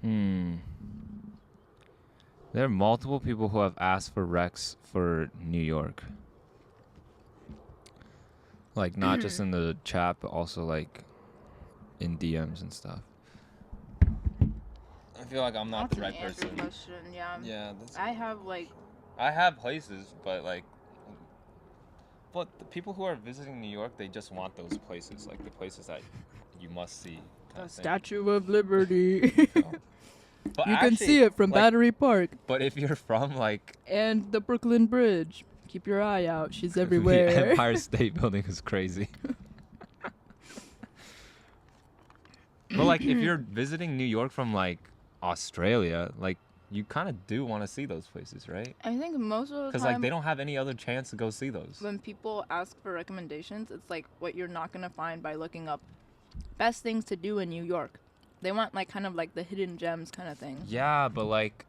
Hmm. There are multiple people who have asked for Rex for New York. Like, not just in the chat, but also, like, in DMs and stuff. I feel like I'm not That's the right an answer person. question, yeah. Yeah. I have like. I have places, but, like... But the people who are visiting New York, they just want those places. Like, the places that you must see. The Statue of Liberty. But you can see it from Battery Park. But if you're from, like... And the Brooklyn Bridge. Keep your eye out. She's The everywhere. Empire State Building is crazy. But, like, if you're visiting New York from, like, Australia, like, you kind of do want to see those places, right? I think most of the time... Because, like, they don't have any other chance to go see those. When people ask for recommendations, it's, like, what you're not going to find by looking up best things to do in New York. They want, like, kind of, like, the hidden gems kind of thing. Yeah, but, like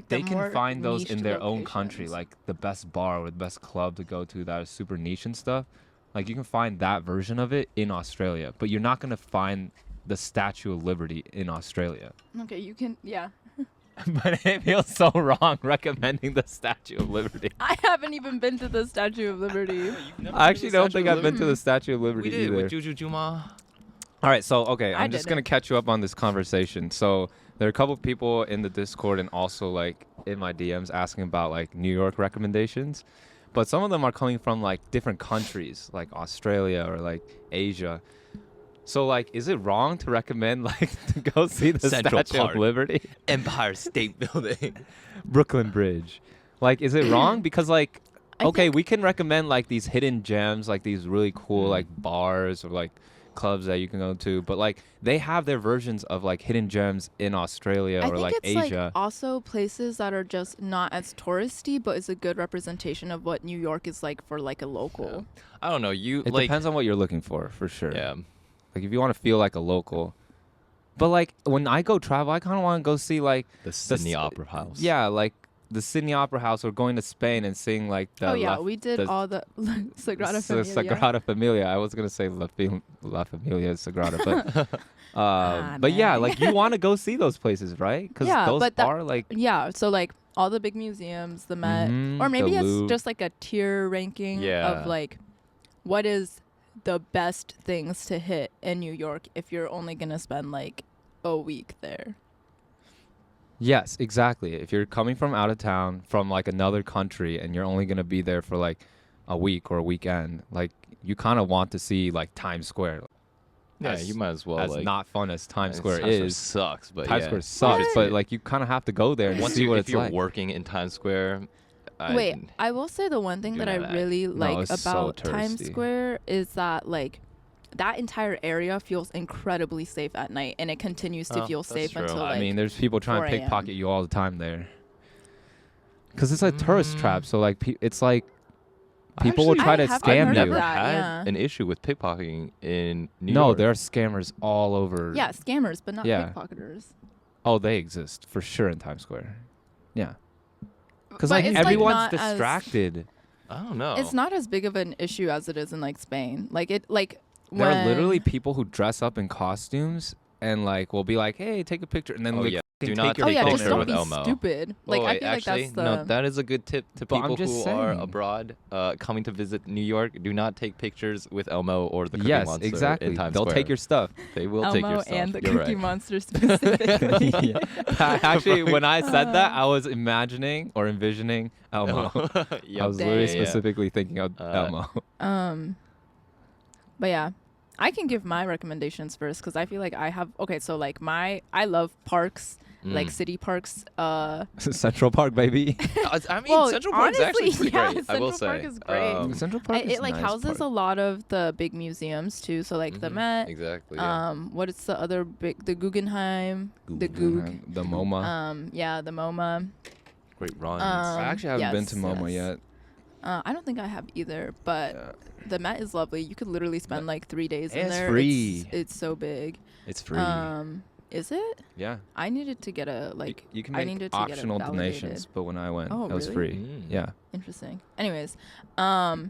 they can find those in their own country. Like, the best bar or the best club to go to that is super niche and stuff. Like, you can find that version of it in Australia. But you're not going to find the Statue of Liberty in Australia. Okay, you can... Yeah. But it feels so wrong recommending the Statue of Liberty. I haven't even been to the Statue of Liberty. I actually don't think I've been to the Statue of Liberty We did either. with Juju Juma. All right, so, okay, I'm just going to didn't. catch you up on this conversation. So there are a couple people in the Discord and also, like, in my DMs asking about, like, New York recommendations. But some of them are coming from, like, different countries, like Australia or, like, Asia. So, like, is it wrong to recommend, like, to go see the Central Statue Park. of Liberty? Empire State Building. Brooklyn Bridge. Like, is it wrong? Because, like, okay, we can recommend, like, these hidden gems, like, these really cool, like, bars or, like, clubs that you can go to. But, like, they have their versions of, like, hidden gems in Australia or, like, Asia. I think it's, like, also places that are just not as touristy, but it's a good representation of what New York is like for, like, a local. Yeah. I don't know. It depends on what you're looking for sure. Yeah. Like, if you want to feel like a local. But, like, when I go travel, I kind of want to go see, like... The Sydney Opera House. Yeah, like, the Sydney Opera House or going to Spain and seeing, like, the... we did all the Sagrada Familia. Sagrada Familia. I was going to say La Familia Sagrada, but yeah, like, you want to go see those places, right? Because those are, like... Yeah, so, like, all the big museums, the Met, or maybe it's just, like, a tier ranking of, like, what is... the best things to hit in New York if you're only going to spend like a week there. Yes, exactly. If you're coming from out of town, from like another country, and you're only going to be there for like a week or a weekend, like you kind of want to see like Times Square. Yeah, you might as well. As like, not fun as Times Square Times is. sucks, but Times Square sucks, but like you kind of have to go there and see what it's like. If you're working in Times Square. I will say the one thing that I really like about Times Square is that like that entire area feels incredibly safe at night, and it continues to feel safe until like I mean, there's people trying to pickpocket you all the time there. Because it's a tourist trap, so like it's like people will try to scam you. I've never had an issue with pickpocketing in New York. No, there are scammers all over. Yeah, scammers, but not pickpocketers. Oh, they exist for sure in Times Square. Yeah. Because like everyone's distracted. I don't know. It's not as big of an issue as it is in like Spain. Like there are literally people who dress up in costumes and like will be like, "Hey, take a picture," and then do not take take a picture with be Elmo. Stupid. Like I feel actually, like that's no. That is a good tip to people who are saying. abroad, coming to visit New York. Do not take pictures with Elmo or the Cookie Monster. Yes, exactly. In Times They'll Square. take your stuff. They will Elmo take your stuff. and the You're Cookie right. Monster specifically. Actually, when I said that, I was imagining or envisioning Elmo. I was literally specifically thinking of Elmo. But yeah, I can give my recommendations first because I feel like I have. Okay, so like I love parks. Like city parks. Central Park, baby. I mean, Central Park is actually pretty great. I will Central say. Park is great. Central Park is it like nice houses park. a lot of the big museums too. So like the Met. Exactly. What is the other big? The Guggenheim. The Goog. The MoMA. Yeah, the MoMA. Great runs. I actually haven't been to MoMA yet. I don't think I have either, but the Met is lovely. You could literally spend like 3 days in there. It's free. It's so big. It's free. Is it? Yeah. I needed to get a like. You can make optional donations, but when I went, it was free. Yeah. Interesting. Anyways, but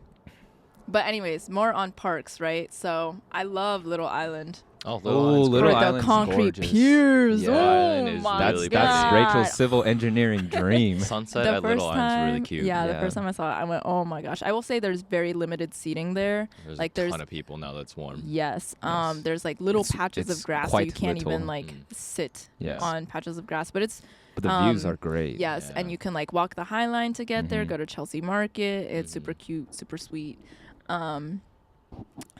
anyways, more on parks, right? So I love Little Island. Oh, Little the Island's concrete gorgeous. piers. Yeah, Oh Island is my really That's God. Rachel's civil engineering dream. Sunset The at first Little Island's really time, cute. yeah, the Yeah. first time I saw it, I went, oh my gosh. I will say there's very limited seating there. There's Like, a there's ton of people now that's warm. Yes. Yes. There's like little It's- patches it's of grass, so quite you can't little. even like Mm. sit Yes. on patches of grass. But it's But the views um, are great. yes, and Yeah. you can like walk the High Line to get there. Mhm. Go to Chelsea Market. It's super cute, super sweet.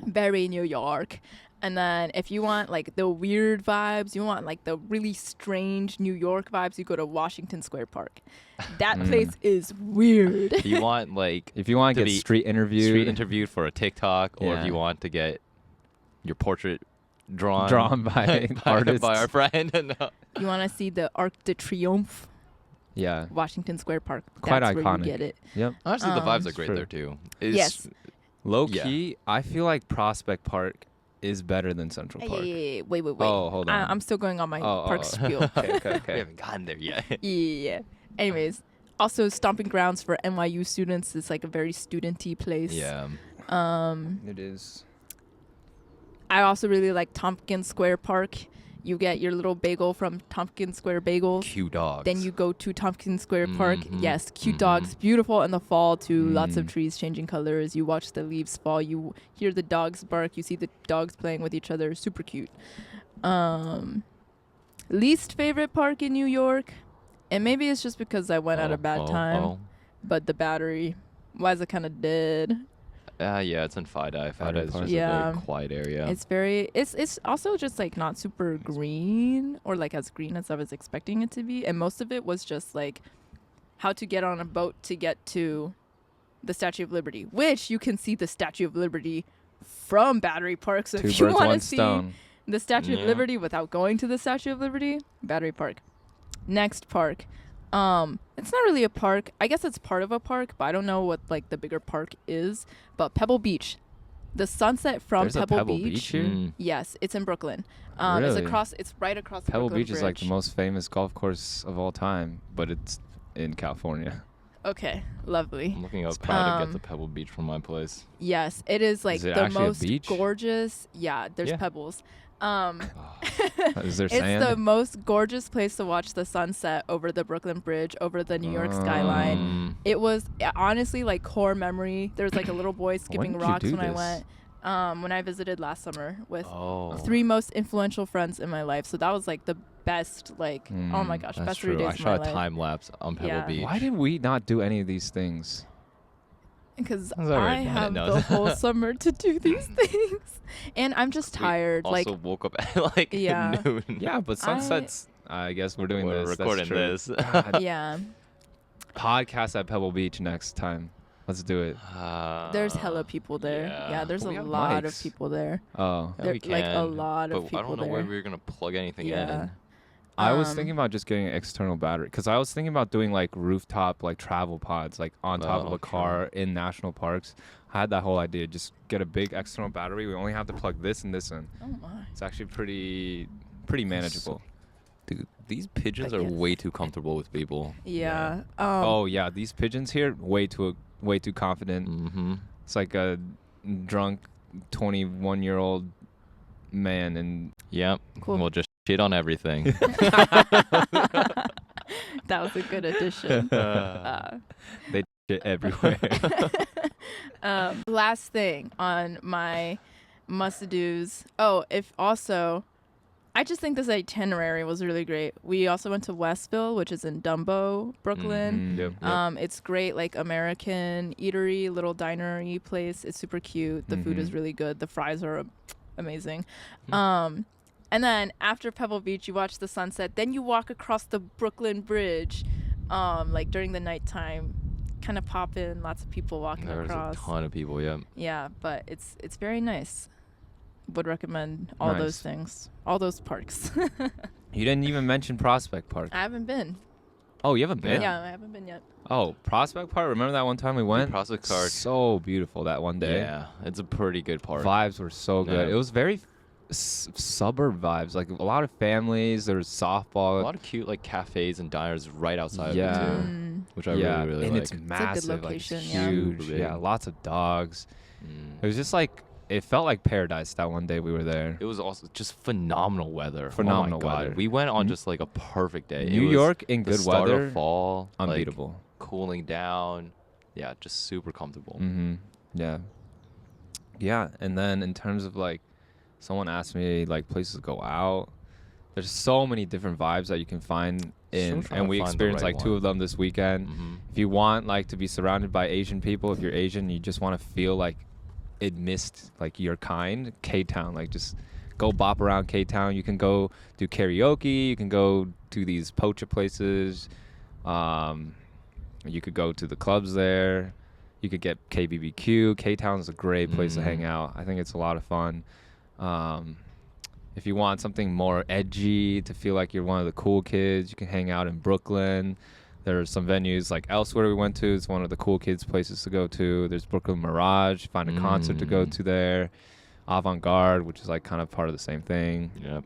Very New York. And then if you want like the weird vibes, you want like the really strange New York vibes, you go to Washington Square Park. That place is weird. If you want like If you want to to get be street interviewed for a TikTok, or if Yeah. you want to get your portrait drawn by artists. by our friend, no. You want to see the Arc de Triomphe, Yeah. Washington Square Park. Quite That's where iconic. you get it. Yep. Honestly, the vibes are It's great true. there too. Yes. Low Yeah. key, I feel like Prospect Park is better than Central Park. Wait. Oh, hold on. I'm still going on my Oh, park oh. spiel. Okay, okay, We okay. haven't gotten there yet. Yeah. Anyways, also stomping grounds for NYU students. It's like a very studenty place. Yeah. It is. I also really like Tompkins Square Park. You get your little bagel from Tompkins Square Bagels. Cute dogs. Then you go to Tompkins Square Park. Mhm. Yes, cute Mhm. dogs. Beautiful in the fall too. Lots of Mm. trees changing colors. You watch the leaves fall. You hear the dogs bark. You see the dogs playing with each other. Super cute. Least favorite park in New York, and maybe it's just because I went at a bad time, but the Battery. Why is it kind of dead? Yeah, it's in FIDI. FIDI is Park. just a Yeah. very quiet area. It's very. It's also just like not super green or like as green as I was expecting it to be, and most of it was just like how to get on a boat to get to the Statue of Liberty, which you can see the Statue of Liberty from Battery Park. So Two if you birds, want one to see stone. the Statue of Yeah. Liberty without going to the Statue of Liberty, Battery Park. Next park. It's not really a park. I guess it's part of a park, but I don't know what like the bigger park is. But Pebble Beach. The sunset from There's a Pebble Beach here? Mm. Yes, it's in Brooklyn. Really? It's right across the Pebble Brooklyn Beach is like the Bridge. most famous golf course of all time, but it's in California. Okay, lovely. I'm looking up how to get Um, to Pebble Beach from my place. Yes, it is like Is it the actually a most beach? gorgeous. Yeah, there's Yeah. pebbles. Is there It's sand? the most gorgeous place to watch the sunset over the Brooklyn Bridge, over the New York skyline. Mm. It was honestly like core memory. There was like a little boy skipping did you rocks do when I this? went. When I visited last summer with Oh. 3 most influential friends in my life. So that was like the best, like, oh my Mm, gosh, That's best true. 3 I days of my shot a life. time lapse on Pebble Yeah. Beach. Why did we not do any of these things? Because That's all right, I man. have No. the whole summer to do these things. And I'm just We tired. also Like, woke up at like Yeah. noon. Yeah, but sunsets. I guess we're doing We're this. That's recording true. this. God, yeah. podcast at Pebble Beach next time. Let's do it. There's hella people there. Yeah, there's But a we have lot of mics. people there. Oh, Yeah, There- we like, a can, lot of but people I don't know where there. we're gonna plug anything Yeah. in. I was Um, thinking about just getting an external battery because I was thinking about doing like rooftop like travel pods like on top of Oh, a car in national parks. I had that whole idea. Just get a big external battery. We only have to plug this and this in. Oh my. It's actually pretty manageable. Dude, these pigeons But are yes. way too comfortable with people. Yeah. Oh yeah, these pigeons here way too confident. Mm-hmm. It's like a drunk 21-year-old man and Yep. Cool. We'll just shit on everything. That was a good addition. they shit everywhere. Last thing on my must-dos. Oh, if also, I just think this itinerary was really great. We also went to Westville, which is in Dumbo, Brooklyn. Yep. It's great, like American eatery, little dinery place. It's super cute. The food is really good. The fries are amazing. And then after Pebble Beach, you watch the sunset. Then you walk across the Brooklyn Bridge, like during the nighttime. Kind of pop in, lots of people walking There's across. a ton of people. Yep. Yeah, but it's very nice. Would recommend all those Nice. things, all those parks. You didn't even mention Prospect Park. I haven't been. Oh, you haven't been? Yeah, I haven't been yet. Oh, Prospect Park. Remember that one time we went? Prospect Park. So beautiful that one day. Yeah, it's a pretty good park. Vibes were so good. Yeah. It was very suburb vibes. Like a lot of families. There was A softball. lot of cute like cafes and diners right outside Yeah. of it too, Mm. which I yeah, really and like. it's massive, location, like yeah. huge. Super Yeah, big. lots of dogs. Mm. It was just like it felt like paradise that one day we were there. It was also just phenomenal weather. Phenomenal oh my God. weather. We went on just like a perfect day. New York in good start weather, of fall, unbeatable. Like, cooling down. Yeah, just super comfortable. Yeah. Yeah, and then in terms of like, someone asked me like places to go out. There's so many different vibes that you can find in, and we experienced like 2 of them this weekend. If you want like to be surrounded by Asian people, if you're Asian, you just want to feel like it missed like your kind, K-Town, like just go bop around K-Town. You can go do karaoke, you can go to these pocha places, you could go to the clubs there, you could get KBBQ. K-Town is a great place to hang out. I think it's a lot of fun. If you want something more edgy to feel like you're one of the cool kids, you can hang out in Brooklyn. There are some venues like Elsewhere we went to. It's one of the cool kids places to go to. There's Brooklyn Mirage. Find a concert to go to there. Avant-Garde, which is like kind of part of the same thing. Yep.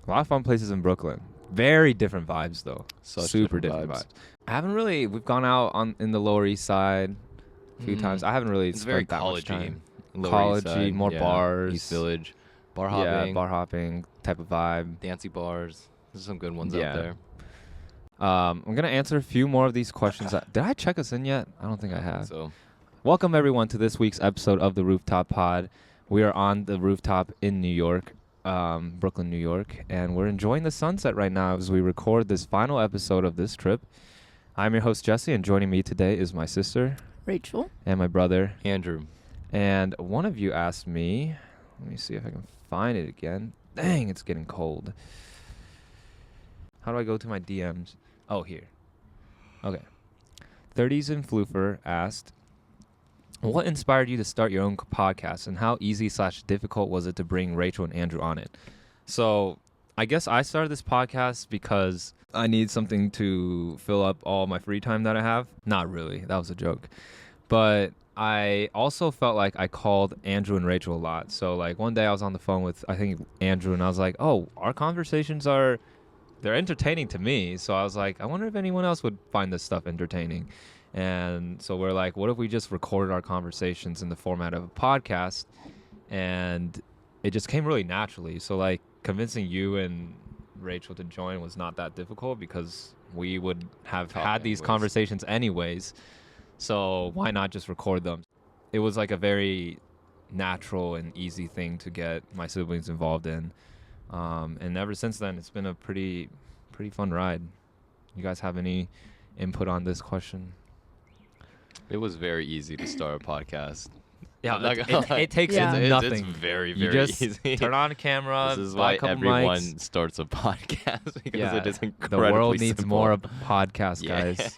A lot of fun places in Brooklyn. Very different vibes though. Super different vibes. I haven't really. We've gone out in the Lower East Side a few times. I haven't really spent that much time. College-y, more bars. East Village. Bar hopping. Yeah, bar hopping type of vibe. Fancy bars. There's some good ones out there. I'm going to answer a few more of these questions. Did I check us in yet? I don't think I have. So, welcome, everyone, to this week's episode of the Rooftop Pod. We are on the rooftop in New York, Brooklyn, New York, and we're enjoying the sunset right now as we record this final episode of this trip. I'm your host, Jesse, and joining me today is my sister, Rachel, and my brother, Andrew. And one of you asked me, let me see if I can find it again. Dang, it's getting cold. How do I go to my DMs? Oh, here. Okay. 30s and Floofer asked, what inspired you to start your own podcast, and how easy/difficult was it to bring Rachel and Andrew on it? So I guess I started this podcast because I need something to fill up all my free time that I have. Not really. That was a joke. But I also felt like I called Andrew and Rachel a lot. So like one day I was on the phone with, I think, Andrew, and I was like, oh, our conversations they're entertaining to me. So I was like, I wonder if anyone else would find this stuff entertaining. And so we're like, what if we just recorded our conversations in the format of a podcast? And it just came really naturally. So like convincing you and Rachel to join was not that difficult because we would have had these conversations anyways. So why not just record them? It was like a very natural and easy thing to get my siblings involved in. And ever since then, it's been a pretty fun ride. You guys have any input on this question? It was very easy to start a podcast. Yeah, it takes nothing. It's very, you very just easy. Turn on a camera. This is why everyone mics. starts a podcast because it is incredibly the world needs simple. more of podcasts, guys.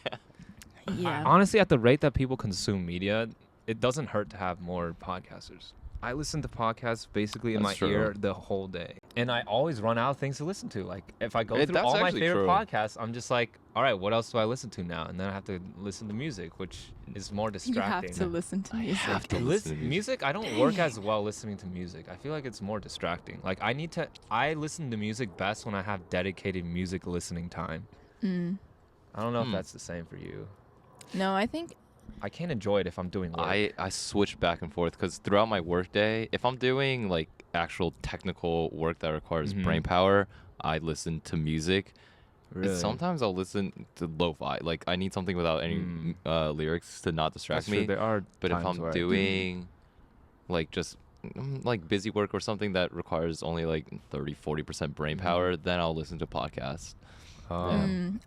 Yeah. Honestly, at the rate that people consume media, it doesn't hurt to have more podcasters. I listen to podcasts basically in my ear the whole day. And I always run out of things to listen to. Like, if I go through all my favorite podcasts, I'm just like, all right, what else do I listen to now? And then I have to listen to music, which is more distracting. You have to listen to music. I have to listen to music. I don't work as well listening to music. I feel like it's more distracting. Like, I listen to music best when I have dedicated music listening time. I don't know if that's the same for you. No, I think I can't enjoy it if I'm doing work. I switch back and forth because throughout my work day, if I'm doing like actual technical work that requires brain power, I listen to music. Really? And sometimes I'll listen to lo-fi. Like I need something without any lyrics to not distract me. There are but if I'm doing like just like busy work or something that requires only like 30-40% brain power, then I'll listen to podcasts.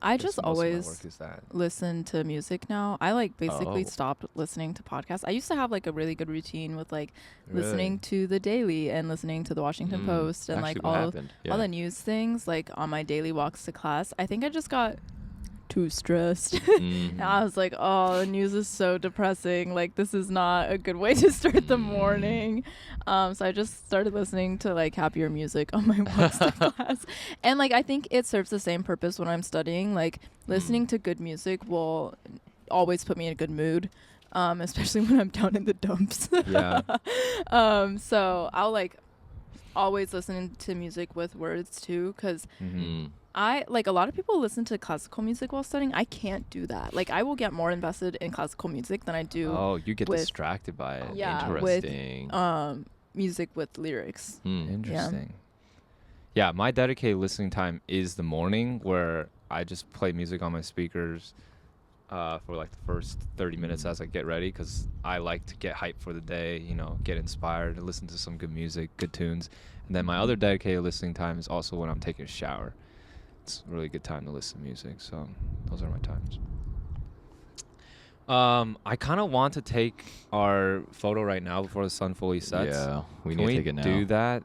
I just always listen to music now. I like basically stopped listening to podcasts. I used to have like a really good routine with like listening to The Daily and listening to the Washington Post and like all the news things like on my daily walks to class. I think I just got too stressed. And I was like, oh, the news is so depressing. Like this is not a good way to start the morning. So I just started listening to like happier music on my walks to class. And like I think it serves the same purpose when I'm studying. Like listening to good music will always put me in a good mood. Especially when I'm down in the dumps. So I'll like always listen to music with words too, because I like a lot of people listen to classical music while studying. I can't do that. Like I will get more invested in classical music than I do. Oh, you get distracted by it. Yeah, interesting. music with lyrics. Interesting. Yeah, my dedicated listening time is the morning, where I just play music on my speakers for like the first 30 minutes as I get ready, because I like to get hyped for the day, you know, get inspired, and listen to some good music, good tunes. And then my other dedicated listening time is also when I'm taking a shower. It's a really good time to listen to music. So those are my times. I kind of want to take our photo right now before the sun fully sets. Yeah, we Can need to take it now. do that?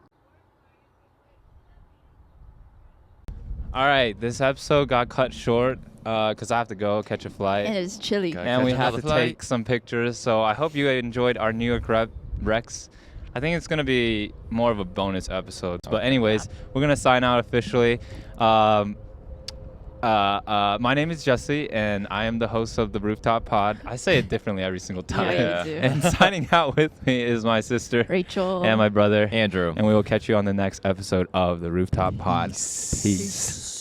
All right, this episode got cut short because I have to go catch a flight. And it's chilly. And we have to take some pictures. So I hope you enjoyed our New York Rex. I think it's going to be more of a bonus episode. But anyways, we're going to sign out officially. My name is Jesse, and I am the host of the Rooftop Pod. I say it differently every single time. Yeah, you do. And signing out with me is my sister, Rachel, and my brother, Andrew. And we will catch you on the next episode of the Rooftop Pod. Peace.